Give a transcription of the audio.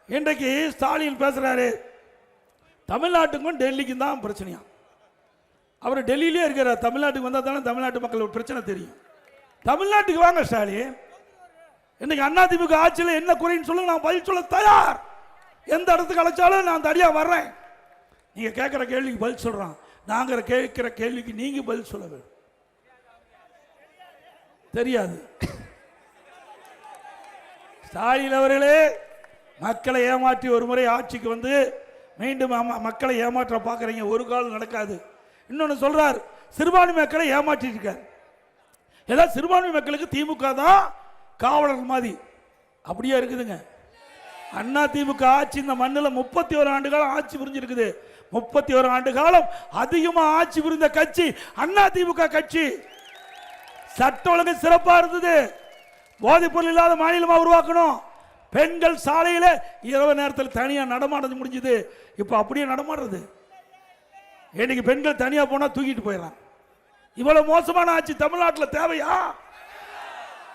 இன்றைக்கு ஸ்டாலின் பேசுறாரு, தமிழ்நாட்டுக்கும் டெல்லிக்கும் தான் பிரச்சனையா. அவர் டெல்லியிலே இருக்கிறார், தமிழ்நாட்டுக்கு வந்தால் தானே தமிழ்நாட்டு மக்கள் பிரச்சனை தெரியும். தமிழ்நாட்டுக்கு வாங்க ஸ்டாலின். இன்னைக்கு அதிமுக ஆட்சியில் என்ன குறைன்னு சொல்லுங்க, நான் பதில் சொல்ல தயார். எந்த இடத்துக்கு அழைச்சாலும் நான் தனியா வர்றேன். நீங்க கேட்கிற கேள்விக்கு பதில் சொல்றான், நாங்க கேட்கிற கேள்விக்கு நீங்க பதில் சொல்ல வேண்டும். தெரியாது. ஸ்டாலின் அவர்களே, மக்களை ஏமாற்றி ஒரு முறை ஆட்சிக்கு வந்து மீண்டும் மக்களை ஏமாற்ற பார்க்குறீங்க, ஒரு காலம் நடக்காது. இன்னொன்று சொல்றார், சிறுபான்மை மக்களை ஏமாற்றிட்டு இருக்கார். ஏதாவது சிறுபான்மை மக்களுக்கு திமுக தான் காவலர்கள் மாதிரி அப்படியே இருக்குதுங்க. அண்ணா திமுக ஆட்சி இந்த மண்ணில் 31 ஆண்டு காலம் ஆட்சி புரிஞ்சிருக்குது. 31 ஆண்டு காலம் அதிகமாக ஆட்சி புரிந்த கட்சி அண்ணா திமுக கட்சி. சட்ட ஒழுங்கு சிறப்பாக இருந்தது. போதைப் பொருள் இல்லாத மாநிலமாக உருவாக்கணும். பெண்கள் சாலையில் இரவு நேரத்தில் தனியாக நடமாட முடிஞ்சது. இப்போ அப்படியே நடமாடுறது. இன்னைக்கு பெண்கள் தனியாக போனால் தூக்கிட்டு போயிடலாம். இவ்வளவு மோசமான ஆட்சி தமிழ்நாட்டில் தேவையா?